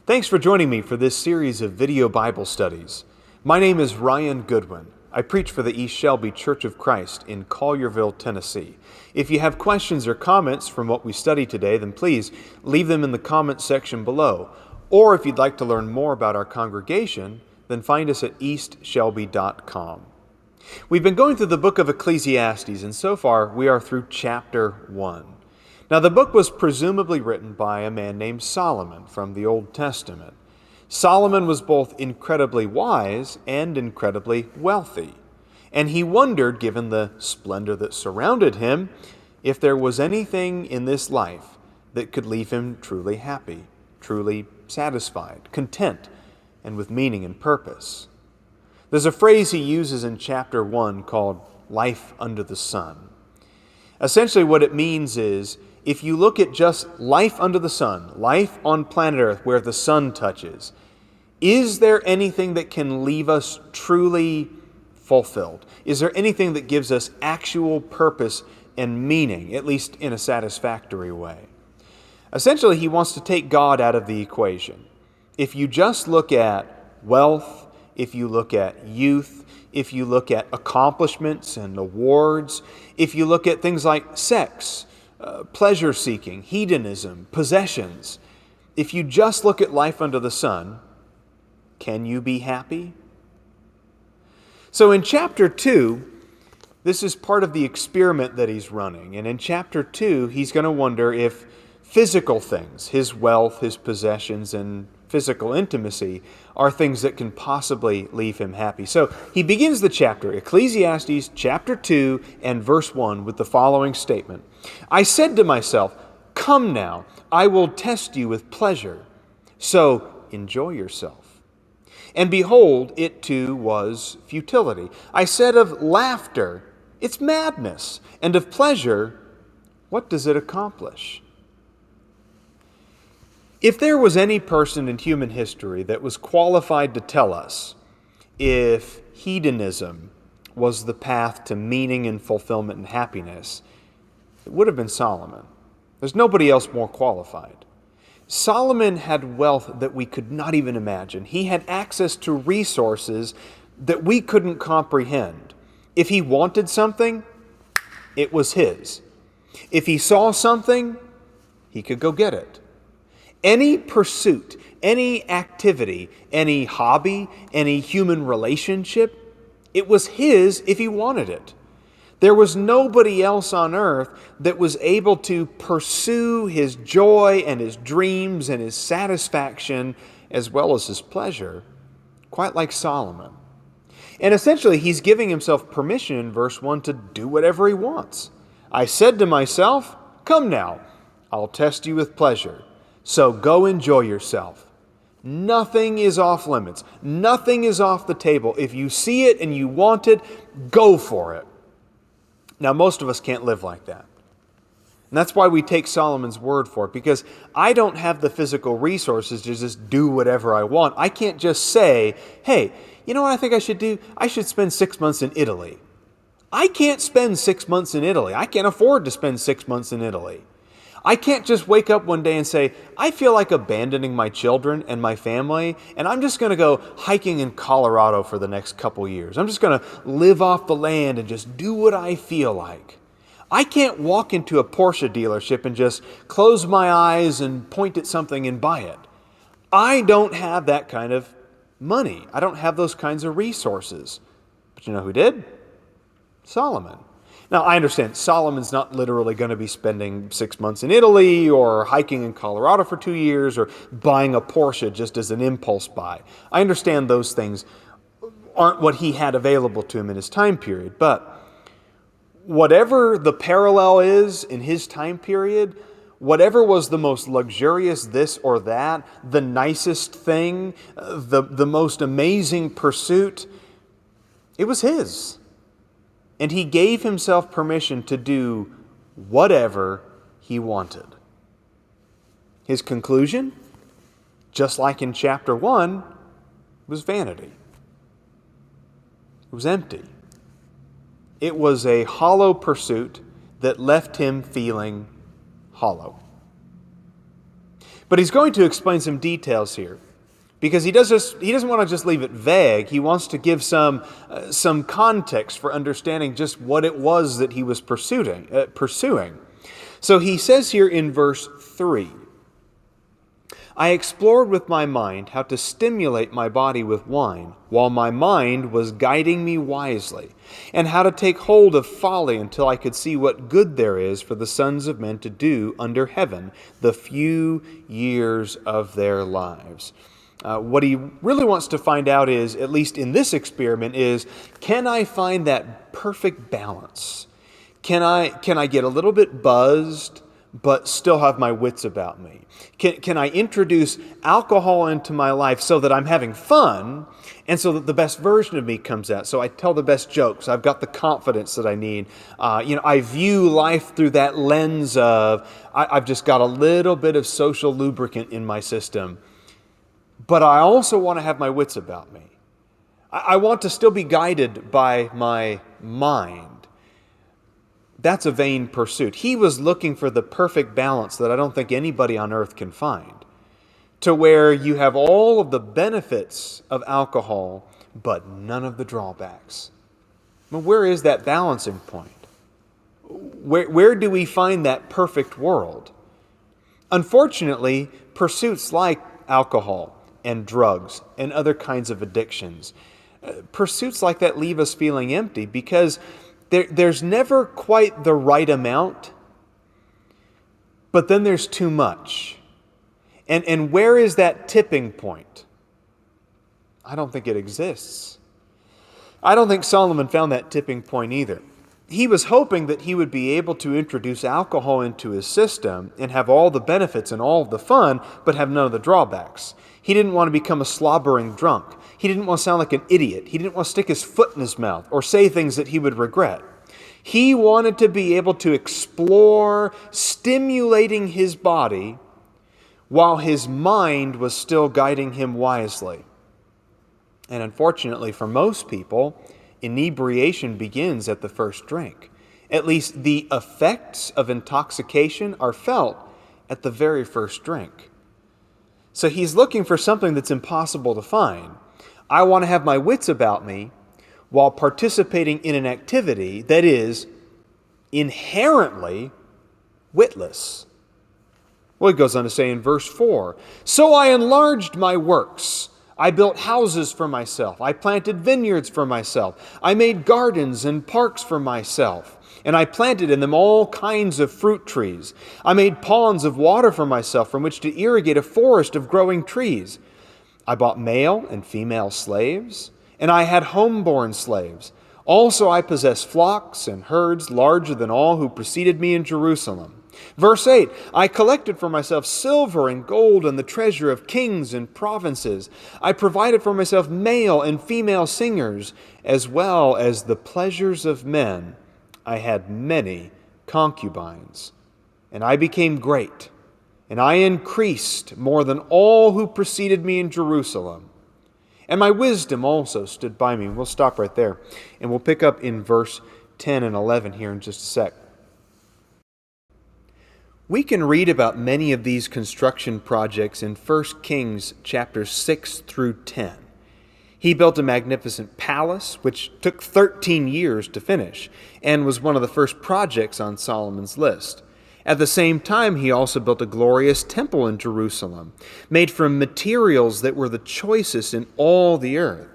Thanks for joining me for this series of video Bible studies. My name is Ryan Goodwin. I preach for the East Shelby Church of Christ in Collierville, Tennessee. If you have questions or comments from what we studied today, then please leave them in the comments section below. Or if you'd like to learn more about our congregation, then find us at eastshelby.com. We've been going through the book of Ecclesiastes, and so far we are through chapter 1. Now, the book was presumably written by a man named Solomon from the Old Testament. Solomon was both incredibly wise and incredibly wealthy, and he wondered, given the splendor that surrounded him, if there was anything in this life that could leave him truly happy, truly satisfied, content, and with meaning and purpose. There's a phrase he uses in chapter 1 called life under the sun. Essentially what it means is, if you look at just life under the sun, life on planet Earth where the sun touches, is there anything that can leave us truly fulfilled? Is there anything that gives us actual purpose and meaning, at least in a satisfactory way? Essentially, he wants to take God out of the equation. If you just look at wealth, if you look at youth, if you look at accomplishments and awards, if you look at things like sex, pleasure-seeking, hedonism, possessions, if you just look at life under the sun, can you be happy? So in chapter 2, this is part of the experiment that he's running. And in chapter 2, he's going to wonder if physical things, his wealth, his possessions, and physical intimacy are things that can possibly leave him happy. So he begins the chapter, Ecclesiastes chapter 2 and verse 1, with the following statement. I said to myself, come now, I will test you with pleasure. So enjoy yourself. And behold, it too was futility. I said of laughter, it's madness. And of pleasure, what does it accomplish? If there was any person in human history that was qualified to tell us if hedonism was the path to meaning and fulfillment and happiness, it would have been Solomon. There's nobody else more qualified. Solomon had wealth that we could not even imagine. He had access to resources that we couldn't comprehend. If he wanted something, it was his. If he saw something, he could go get it. Any pursuit, any activity, any hobby, any human relationship, it was his if he wanted it. There was nobody else on earth that was able to pursue his joy and his dreams and his satisfaction as well as his pleasure, quite like Solomon. And essentially, he's giving himself permission in verse 1 to do whatever he wants. I said to myself, come now, I'll test you with pleasure. So go enjoy yourself. Nothing is off limits. Nothing is off the table. If you see it and you want it, go for it. Now, most of us can't live like that. And that's why we take Solomon's word for it, because I don't have the physical resources to just do whatever I want. I can't just say, hey, you know what I think I should do? I should spend 6 months in Italy. I can't spend 6 months in Italy. I can't afford to spend 6 months in Italy. I can't just wake up one day and say, I feel like abandoning my children and my family, and I'm just going to go hiking in Colorado for the next couple years. I'm just going to live off the land and just do what I feel like. I can't walk into a Porsche dealership and just close my eyes and point at something and buy it. I don't have that kind of money. I don't have those kinds of resources. But you know who did? Solomon. Now, I understand Solomon's not literally going to be spending 6 months in Italy or hiking in Colorado for 2 years or buying a Porsche just as an impulse buy. I understand those things aren't what he had available to him in his time period. But whatever the parallel is in his time period, whatever was the most luxurious this or that, the nicest thing, the most amazing pursuit, it was his. And he gave himself permission to do whatever he wanted. His conclusion, just like in chapter 1, was vanity. It was empty. It was a hollow pursuit that left him feeling hollow. But he's going to explain some details here, because he doesn't want to just leave it vague. He wants to give some context for understanding just what it was that he was pursuing. So he says here in verse 3, I explored with my mind how to stimulate my body with wine, while my mind was guiding me wisely, and how to take hold of folly until I could see what good there is for the sons of men to do under heaven the few years of their lives. What he really wants to find out is, at least in this experiment, is can I find that perfect balance? Can I get a little bit buzzed but still have my wits about me? Can I introduce alcohol into my life so that I'm having fun and so that the best version of me comes out? So I tell the best jokes. I've got the confidence that I need. I view life through that lens of I've just got a little bit of social lubricant in my system. But I also want to have my wits about me. I want to still be guided by my mind. That's a vain pursuit. He was looking for the perfect balance that I don't think anybody on earth can find, to where you have all of the benefits of alcohol, but none of the drawbacks. Well, where is that balancing point? Where do we find that perfect world? Unfortunately, pursuits like alcohol and drugs and other kinds of addictions, pursuits like that leave us feeling empty, because there's never quite the right amount, but then there's too much. And where is that tipping point? I don't think it exists. I don't think Solomon found that tipping point either. He was hoping that he would be able to introduce alcohol into his system and have all the benefits and all of the fun, but have none of the drawbacks. He didn't want to become a slobbering drunk. He didn't want to sound like an idiot. He didn't want to stick his foot in his mouth or say things that he would regret. He wanted to be able to explore, stimulating his body while his mind was still guiding him wisely. And unfortunately for most people, inebriation begins at the first drink. At least the effects of intoxication are felt at the very first drink. So he's looking for something that's impossible to find. I want to have my wits about me while participating in an activity that is inherently witless. Well, he goes on to say in verse 4, so I enlarged my works. I built houses for myself. I planted vineyards for myself. I made gardens and parks for myself. And I planted in them all kinds of fruit trees. I made ponds of water for myself from which to irrigate a forest of growing trees. I bought male and female slaves, and I had homeborn slaves. Also I possessed flocks and herds larger than all who preceded me in Jerusalem. Verse 8, I collected for myself silver and gold and the treasure of kings and provinces. I provided for myself male and female singers, as well as the pleasures of men. I had many concubines, and I became great, and I increased more than all who preceded me in Jerusalem. And my wisdom also stood by me. We'll stop right there, and we'll pick up in verse 10 and 11 here in just a sec. We can read about many of these construction projects in 1 Kings chapters 6 through 10. He built a magnificent palace, which took 13 years to finish, and was one of the first projects on Solomon's list. At the same time, he also built a glorious temple in Jerusalem, made from materials that were the choicest in all the earth.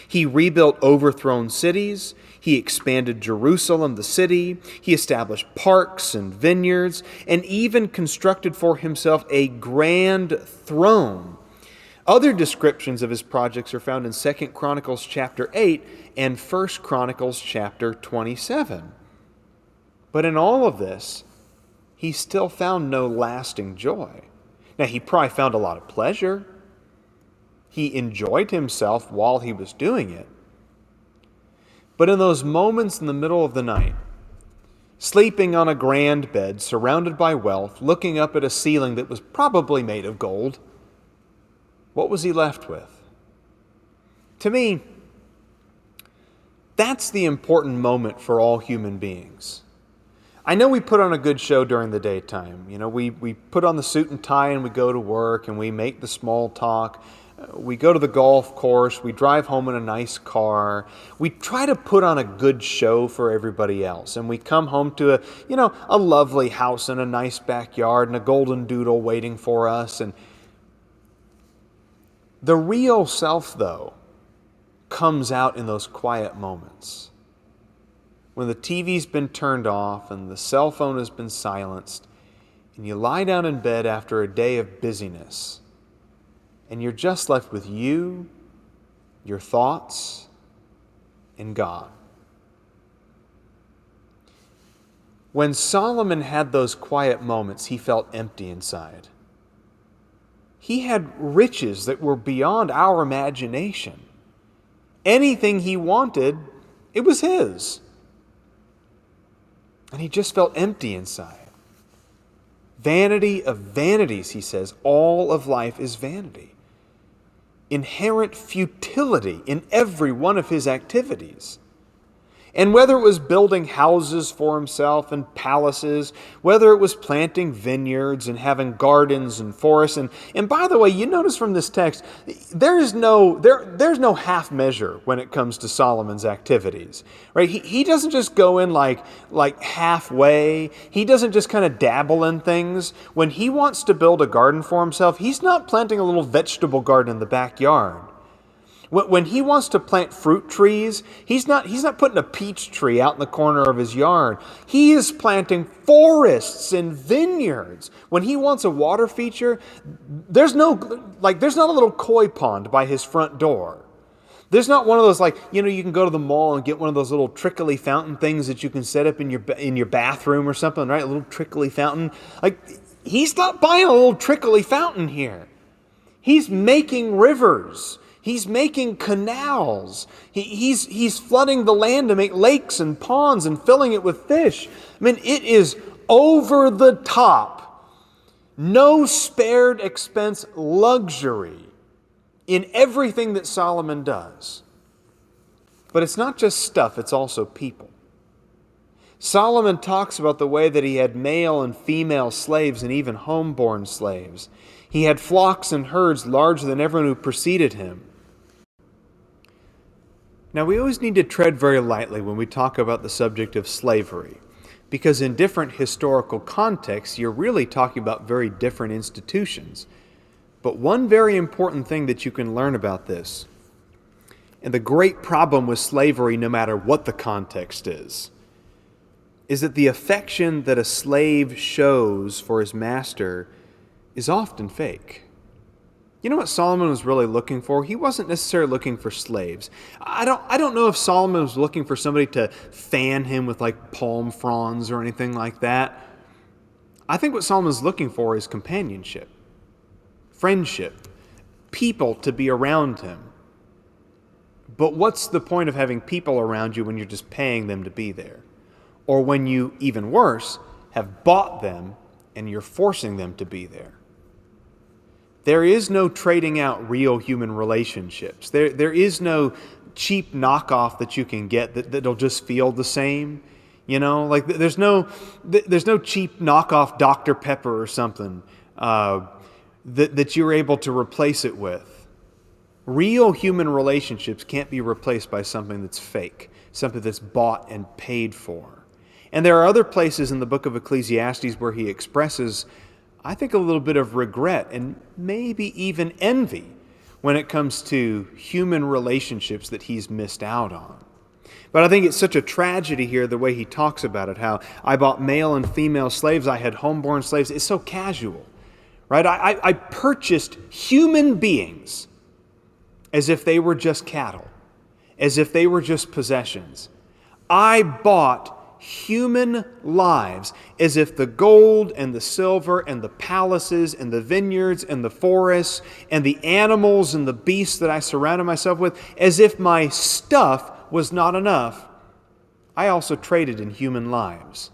He rebuilt overthrown cities. He expanded Jerusalem, the city. He established parks and vineyards, and even constructed for himself a grand throne. Other descriptions of his projects are found in 2 Chronicles chapter 8 and 1 Chronicles chapter 27. But in all of this, he still found no lasting joy. Now, he probably found a lot of pleasure. He enjoyed himself while he was doing it. But in those moments in the middle of the night, sleeping on a grand bed, surrounded by wealth, looking up at a ceiling that was probably made of gold, what was he left with? To me, that's the important moment for all human beings. I know we put on a good show during the daytime. We put on the suit and tie and we go to work and we make the small talk. We go to the golf course. We drive home in a nice car. We try to put on a good show for everybody else. And we come home to a lovely house and a nice backyard and a golden doodle waiting for us. And the real self, though, comes out in those quiet moments. When the TV's been turned off and the cell phone has been silenced, and you lie down in bed after a day of busyness, and you're just left with you, your thoughts, and God. When Solomon had those quiet moments, he felt empty inside. He had riches that were beyond our imagination. Anything he wanted, it was his. And he just felt empty inside. Vanity of vanities, he says. All of life is vanity. Inherent futility in every one of his activities. And whether it was building houses for himself and palaces, whether it was planting vineyards and having gardens and forests, and by the way, you notice from this text, there's no half measure when it comes to Solomon's activities, right? He doesn't just go in like halfway. He doesn't just kind of dabble in things. When he wants to build a garden for himself, he's not planting a little vegetable garden in the backyard. When he wants to plant fruit trees, he's not putting a peach tree out in the corner of his yard. He is planting forests and vineyards. When he wants a water feature, there's not a little koi pond by his front door. There's not one of those you can go to the mall and get one of those little trickly fountain things that you can set up in your bathroom or something, right? A little trickly fountain. He's not buying a little trickly fountain here. He's making rivers. He's making canals. He's flooding the land to make lakes and ponds and filling it with fish. I mean, it is over the top. No spared expense luxury in everything that Solomon does. But it's not just stuff, it's also people. Solomon talks about the way that he had male and female slaves and even homeborn slaves. He had flocks and herds larger than everyone who preceded him. Now, we always need to tread very lightly when we talk about the subject of slavery, because in different historical contexts, you're really talking about very different institutions. But one very important thing that you can learn about this, and the great problem with slavery, no matter what the context is that the affection that a slave shows for his master is often fake. You know what Solomon was really looking for? He wasn't necessarily looking for slaves. I don't know if Solomon was looking for somebody to fan him with palm fronds or anything like that. I think what Solomon was looking for is companionship, friendship, people to be around him. But what's the point of having people around you when you're just paying them to be there? Or when you, even worse, have bought them and you're forcing them to be there? There is no trading out real human relationships. There is no cheap knockoff that you can get that'll just feel the same. There's no cheap knockoff Dr. Pepper or something that you're able to replace it with. Real human relationships can't be replaced by something that's fake, something that's bought and paid for. And there are other places in the book of Ecclesiastes where he expresses, I think, a little bit of regret and maybe even envy when it comes to human relationships that he's missed out on. But I think it's such a tragedy here, the way he talks about it, how I bought male and female slaves, I had homeborn slaves. It's so casual, right? I purchased human beings as if they were just cattle, as if they were just possessions. I bought human lives as if the gold and the silver and the palaces and the vineyards and the forests and the animals and the beasts that I surrounded myself with, as if my stuff was not enough, I also traded in human lives.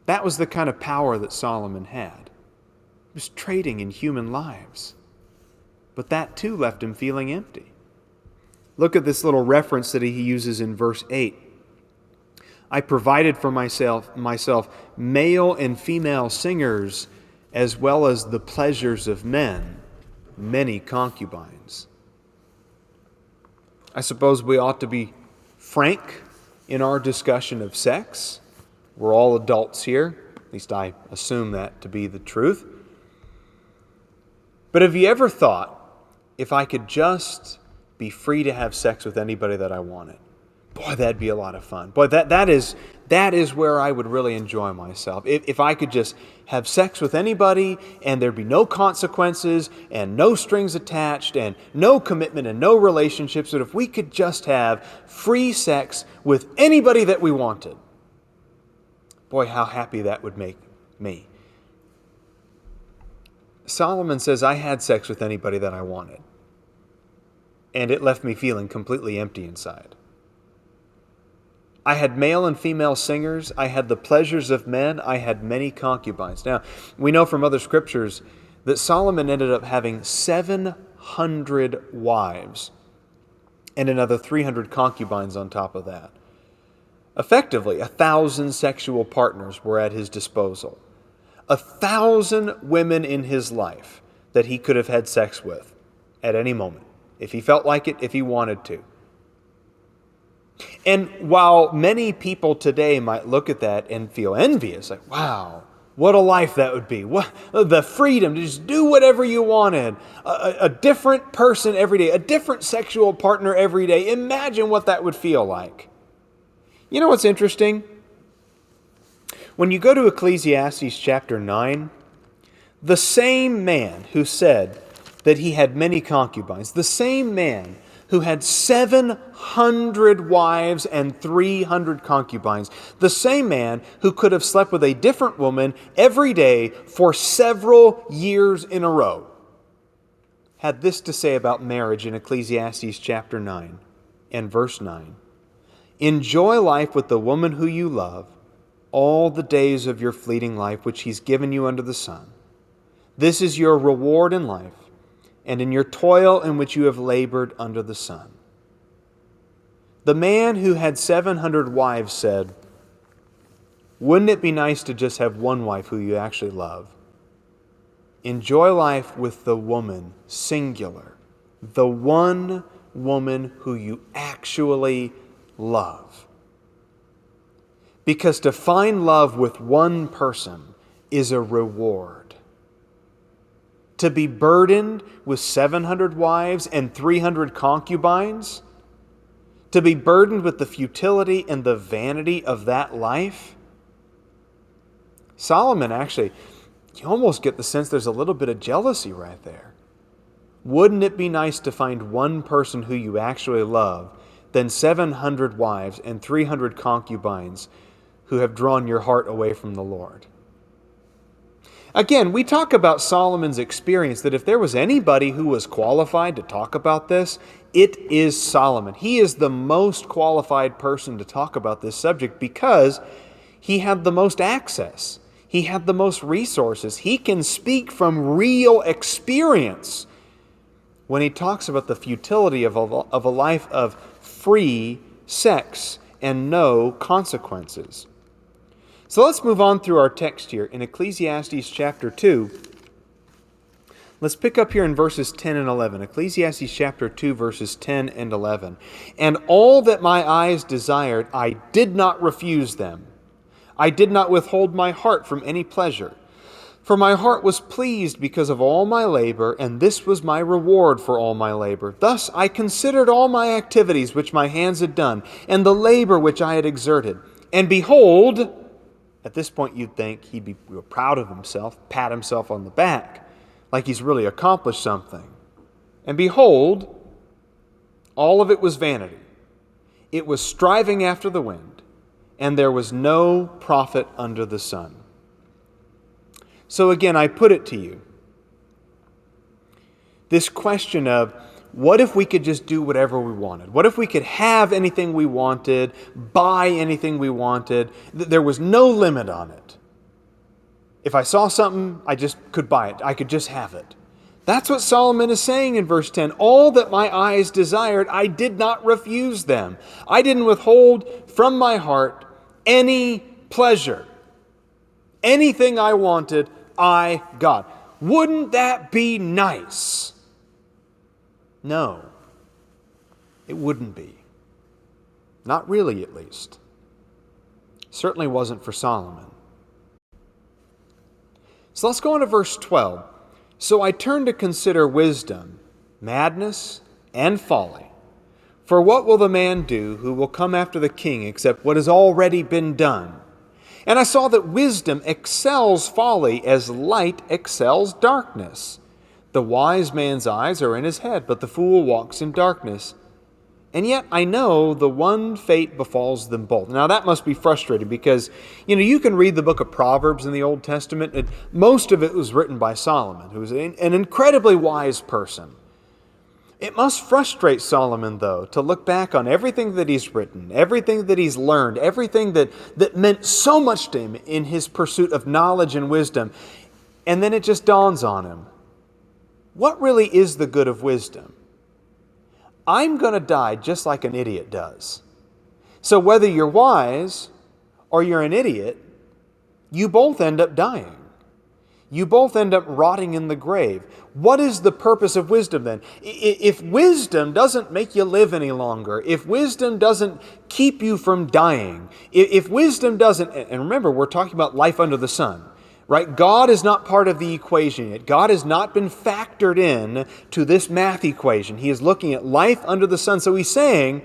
That was the kind of power that Solomon had. He was trading in human lives. But that too left him feeling empty. Look at this little reference that he uses in verse 8. I provided for myself male and female singers, as well as the pleasures of men, many concubines. I suppose we ought to be frank in our discussion of sex. We're all adults here. At least I assume that to be the truth. But have you ever thought, if I could just be free to have sex with anybody that I wanted? Boy, that'd be a lot of fun. Boy, that is where I would really enjoy myself. If I could just have sex with anybody and there'd be no consequences and no strings attached and no commitment and no relationships, but if we could just have free sex with anybody that we wanted, boy, how happy that would make me. Solomon says, I had sex with anybody that I wanted, and it left me feeling completely empty inside. I had male and female singers. I had the pleasures of men. I had many concubines. Now, we know from other scriptures that Solomon ended up having 700 wives and another 300 concubines on top of that. Effectively, 1,000 sexual partners were at his disposal. 1,000 women in his life that he could have had sex with at any moment, if he felt like it, if he wanted to. And while many people today might look at that and feel envious, like, wow, what a life that would be. What, the freedom to just do whatever you wanted. A different person every day, a different sexual partner every day. Imagine what that would feel like. You know what's interesting? When you go to Ecclesiastes chapter 9, the same man who said that he had many concubines, the same man who had 700 wives and 300 concubines, the same man who could have slept with a different woman every day for several years in a row, had this to say about marriage in Ecclesiastes chapter 9 and verse 9. Enjoy life with the woman who you love all the days of your fleeting life which he's given you under the sun. This is your reward in life, and in your toil in which you have labored under the sun. The man who had 700 wives said, wouldn't it be nice to just have one wife who you actually love? Enjoy life with the woman, singular, the one woman who you actually love. Because to find love with one person is a reward. To be burdened with 700 wives and 300 concubines, to be burdened with the futility and the vanity of that life. Solomon actually, you almost get the sense there's a little bit of jealousy right there. Wouldn't it be nice to find one person who you actually love than 700 wives and 300 concubines who have drawn your heart away from the Lord? Again, we talk about Solomon's experience, that if there was anybody who was qualified to talk about this, it is Solomon. He is the most qualified person to talk about this subject because he had the most access. He had the most resources. He can speak from real experience when he talks about the futility of a life of free sex and no consequences. So let's move on through our text here in Ecclesiastes chapter 2. Let's pick up here in verses 10 and 11. Ecclesiastes chapter 2, verses 10 and 11. And all that my eyes desired, I did not refuse them. I did not withhold my heart from any pleasure. For my heart was pleased because of all my labor, and this was my reward for all my labor. Thus I considered all my activities which my hands had done, and the labor which I had exerted. And behold, at this point you'd think he'd be proud of himself, pat himself on the back, like he's really accomplished something. And behold, all of it was vanity. It was striving after the wind, and there was no profit under the sun. So again, I put it to you, this question of, what if we could just do whatever we wanted? What if we could have anything we wanted, buy anything we wanted? There was no limit on it. If I saw something, I just could buy it. I could just have it. That's what Solomon is saying in verse 10. All that my eyes desired, I did not refuse them. I didn't withhold from my heart any pleasure. Anything I wanted, I got. Wouldn't that be nice? No, it wouldn't be. Not really, at least. Certainly wasn't for Solomon. So let's go on to verse 12. So I turned to consider wisdom, madness, and folly. For what will the man do who will come after the king except what has already been done? And I saw that wisdom excels folly as light excels darkness. The wise man's eyes are in his head, but the fool walks in darkness. And yet I know the one fate befalls them both. Now that must be frustrating because, you can read the book of Proverbs in the Old Testament, and most of it was written by Solomon, who was an incredibly wise person. It must frustrate Solomon, though, to look back on everything that he's written, everything that he's learned, everything that meant so much to him in his pursuit of knowledge and wisdom. And then it just dawns on him. What really is the good of wisdom? I'm going to die just like an idiot does. So whether you're wise or you're an idiot, you both end up dying. You both end up rotting in the grave. What is the purpose of wisdom then? If wisdom doesn't make you live any longer, if wisdom doesn't keep you from dying, if wisdom doesn't, and remember, we're talking about life under the sun, right? God is not part of the equation yet. God has not been factored in to this math equation. He is looking at life under the sun. So he's saying,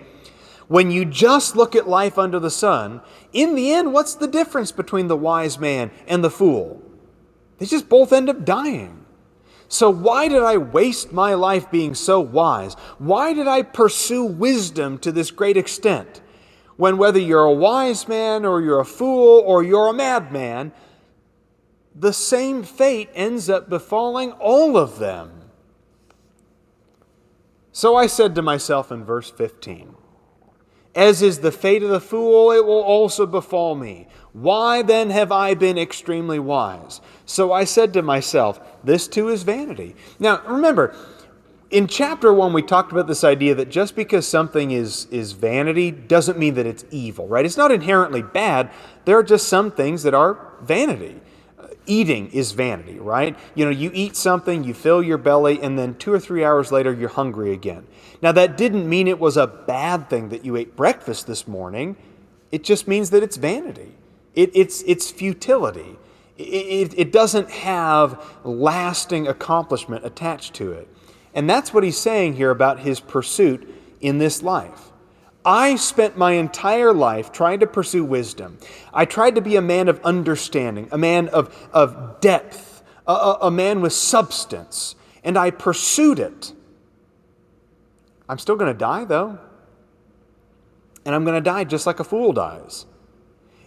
when you just look at life under the sun, in the end, what's the difference between the wise man and the fool? They just both end up dying. So why did I waste my life being so wise? Why did I pursue wisdom to this great extent? When whether you're a wise man or you're a fool or you're a madman, the same fate ends up befalling all of them. So I said to myself in verse 15, as is the fate of the fool, it will also befall me. Why then have I been extremely wise? So I said to myself, this too is vanity. Now remember, in chapter 1 we talked about this idea that just because something is vanity doesn't mean that it's evil, right? It's not inherently bad. There are just some things that are vanity. Eating is vanity, right? You eat something, you fill your belly, and then 2 or 3 hours later, you're hungry again. Now, that didn't mean it was a bad thing that you ate breakfast this morning. It just means that it's vanity. It's futility. It doesn't have lasting accomplishment attached to it. And that's what he's saying here about his pursuit in this life. I spent my entire life trying to pursue wisdom. I tried to be a man of understanding, a man of depth, a man with substance, and I pursued it. I'm still going to die, though. And I'm going to die just like a fool dies.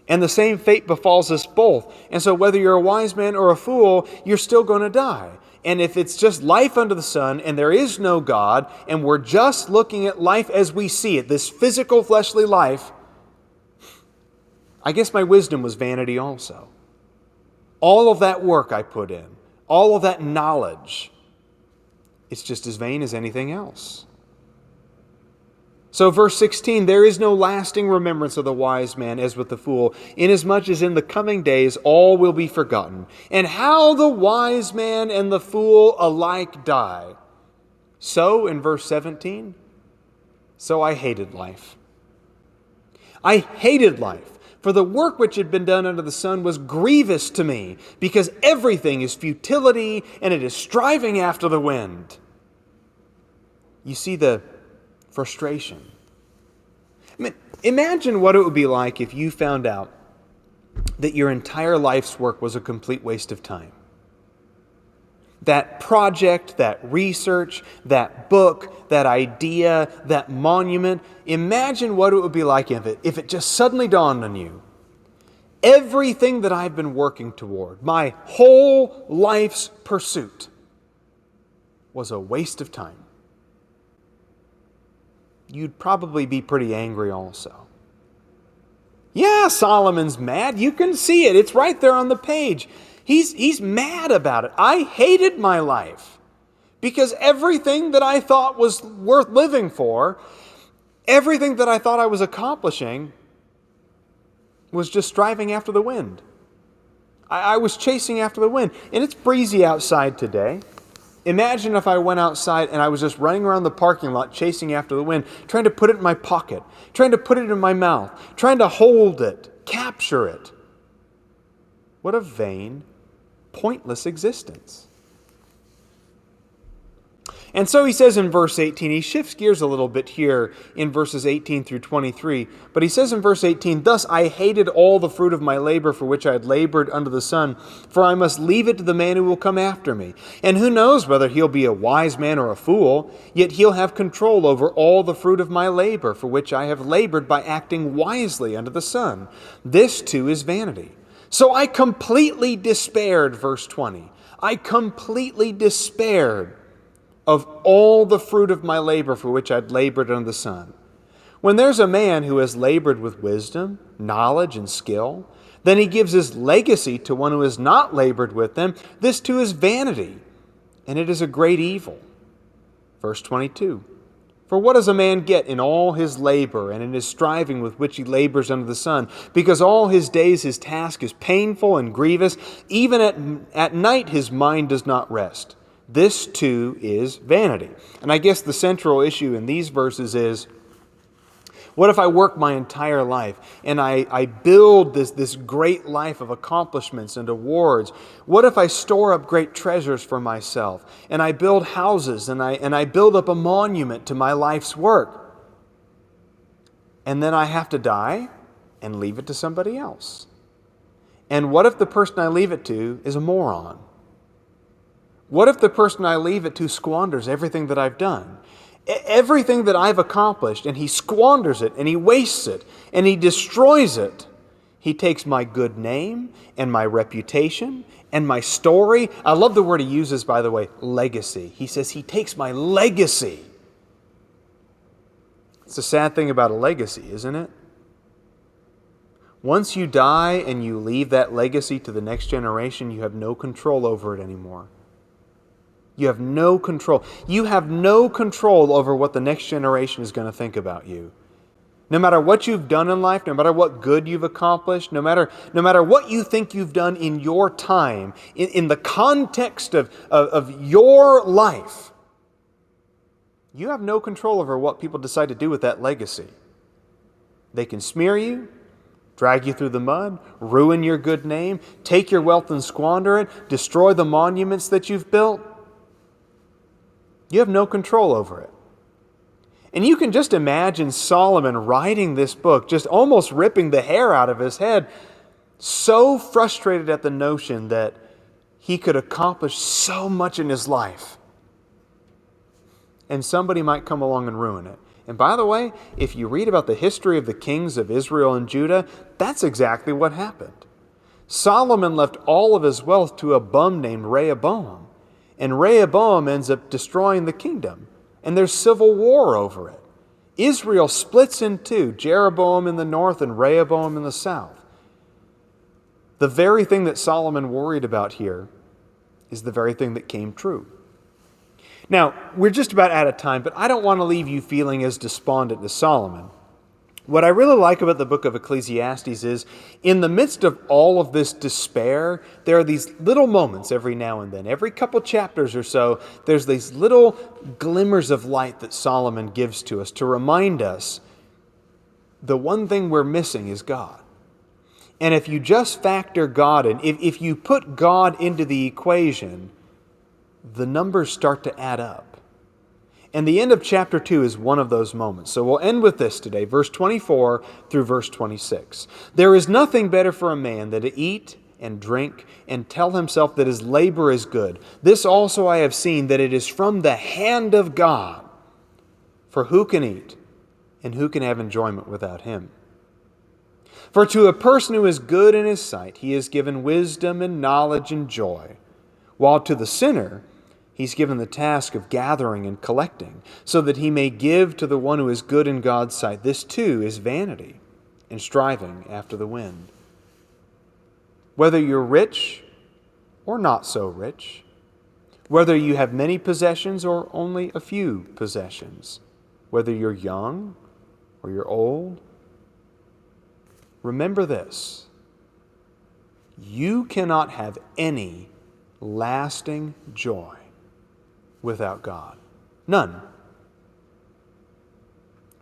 And the same fate befalls us both. And so whether you're a wise man or a fool, you're still going to die. And if it's just life under the sun and there is no God and we're just looking at life as we see it, this physical fleshly life, I guess my wisdom was vanity also. All of that work I put in, all of that knowledge, it's just as vain as anything else. So verse 16, there is no lasting remembrance of the wise man as with the fool, inasmuch as in the coming days all will be forgotten. And how the wise man and the fool alike die. So in verse 17, so I hated life. I hated life, for the work which had been done under the sun was grievous to me, because everything is futility and it is striving after the wind. You see the frustration. Imagine what it would be like if you found out that your entire life's work was a complete waste of time. That project, that research, that book, that idea, that monument. Imagine what it would be like if it just suddenly dawned on you. Everything that I've been working toward, my whole life's pursuit, was a waste of time. You'd probably be pretty angry also. Yeah, Solomon's mad. You can see it. It's right there on the page. He's mad about it. I hated my life because everything that I thought was worth living for, everything that I thought I was accomplishing, was just driving after the wind. I was chasing after the wind. And it's breezy outside today. Imagine if I went outside and I was just running around the parking lot chasing after the wind, trying to put it in my pocket, trying to put it in my mouth, trying to hold it, capture it. What a vain, pointless existence. And so he says in verse 18, he shifts gears a little bit here in verses 18 through 23, but he says in verse 18, "Thus I hated all the fruit of my labor for which I had labored under the sun, for I must leave it to the man who will come after me. And who knows whether he'll be a wise man or a fool, yet he'll have control over all the fruit of my labor for which I have labored by acting wisely under the sun. This too is vanity. So I completely despaired," verse 20, "I completely despaired of all the fruit of my labor for which I'd labored under the sun." When there's a man who has labored with wisdom, knowledge, and skill, then he gives his legacy to one who has not labored with them. This too is vanity, and it is a great evil. Verse 22, "For what does a man get in all his labor and in his striving with which he labors under the sun? Because all his days his task is painful and grievous. Even at night his mind does not rest. This too is vanity." And I guess the central issue in these verses is, what if I work my entire life and I build this great life of accomplishments and awards? What if I store up great treasures for myself and I build houses and I build up a monument to my life's work? And then I have to die and leave it to somebody else. And what if the person I leave it to is a moron? What if the person I leave it to squanders everything that I've done? Everything that I've accomplished, and he squanders it, and he wastes it, and he destroys it. He takes my good name, and my reputation, and my story. I love the word he uses, by the way, legacy. He says he takes my legacy. It's a sad thing about a legacy, isn't it? Once you die and you leave that legacy to the next generation, you have no control over it anymore. You have no control. You have no control over what the next generation is going to think about you. No matter what you've done in life, no matter what good you've accomplished, no matter what you think you've done in your time, in the context of your life, you have no control over what people decide to do with that legacy. They can smear you, drag you through the mud, ruin your good name, take your wealth and squander it, destroy the monuments that you've built. You have no control over it. And you can just imagine Solomon writing this book, just almost ripping the hair out of his head, so frustrated at the notion that he could accomplish so much in his life, and somebody might come along and ruin it. And by the way, if you read about the history of the kings of Israel and Judah, that's exactly what happened. Solomon left all of his wealth to a bum named Rehoboam. And Rehoboam ends up destroying the kingdom. And there's civil war over it. Israel splits in two, Jeroboam in the north and Rehoboam in the south. The very thing that Solomon worried about here is the very thing that came true. Now, we're just about out of time, but I don't want to leave you feeling as despondent as Solomon. What I really like about the book of Ecclesiastes is, in the midst of all of this despair, there are these little moments every now and then. Every couple chapters or so, there's these little glimmers of light that Solomon gives to us to remind us the one thing we're missing is God. And if you just factor God in, if you put God into the equation, the numbers start to add up. And the end of chapter 2 is one of those moments. So we'll end with this today, verse 24 through verse 26. "There is nothing better for a man than to eat and drink and tell himself that his labor is good. This also I have seen, that it is from the hand of God. For who can eat and who can have enjoyment without him? For to a person who is good in his sight, he has given wisdom and knowledge and joy, while to the sinner he's given the task of gathering and collecting, so that he may give to the one who is good in God's sight. This too is vanity and striving after the wind." Whether you're rich or not so rich, whether you have many possessions or only a few possessions, whether you're young or you're old, remember this: you cannot have any lasting joy without God. None.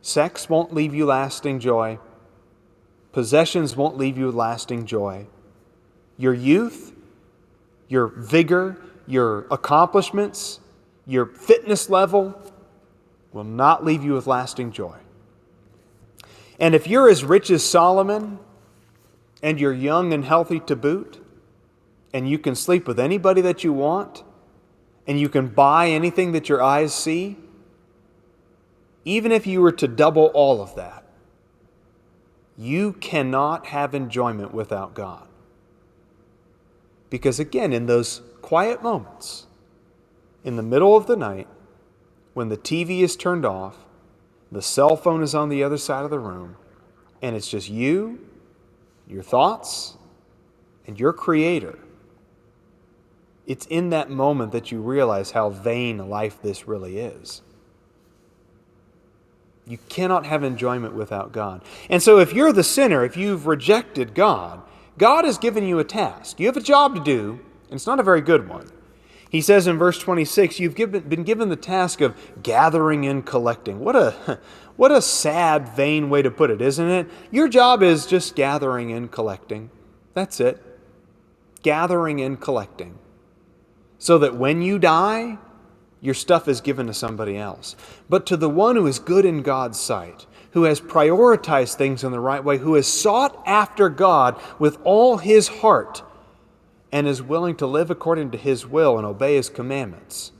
Sex won't leave you lasting joy. Possessions won't leave you lasting joy. Your youth, your vigor, your accomplishments, your fitness level will not leave you with lasting joy. And if you're as rich as Solomon, and you're young and healthy to boot, and you can sleep with anybody that you want, and you can buy anything that your eyes see, even if you were to double all of that, you cannot have enjoyment without God. Because again, in those quiet moments, in the middle of the night, when the TV is turned off, the cell phone is on the other side of the room, and it's just you, your thoughts, and your Creator, it's in that moment that you realize how vain a life this really is. You cannot have enjoyment without God. And so if you're the sinner, if you've rejected God, God has given you a task. You have a job to do, and it's not a very good one. He says in verse 26, you've been given the task of gathering and collecting. What a sad, vain way to put it, isn't it? Your job is just gathering and collecting. That's it. Gathering and collecting. So that when you die, your stuff is given to somebody else. But to the one who is good in God's sight, who has prioritized things in the right way, who has sought after God with all his heart, and is willing to live according to his will and obey his commandments,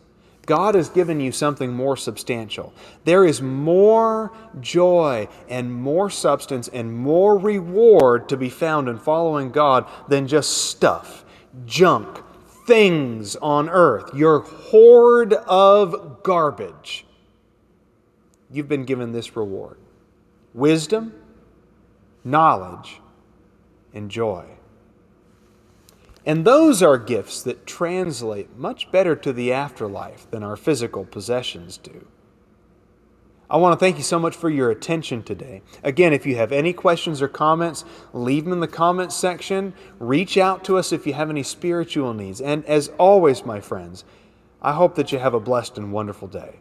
God has given you something more substantial. There is more joy and more substance and more reward to be found in following God than just stuff, junk, things on earth, your hoard of garbage. You've been given this reward: wisdom, knowledge, and joy. And those are gifts that translate much better to the afterlife than our physical possessions do. I want to thank you so much for your attention today. Again, if you have any questions or comments, leave them in the comments section. Reach out to us if you have any spiritual needs. And as always, my friends, I hope that you have a blessed and wonderful day.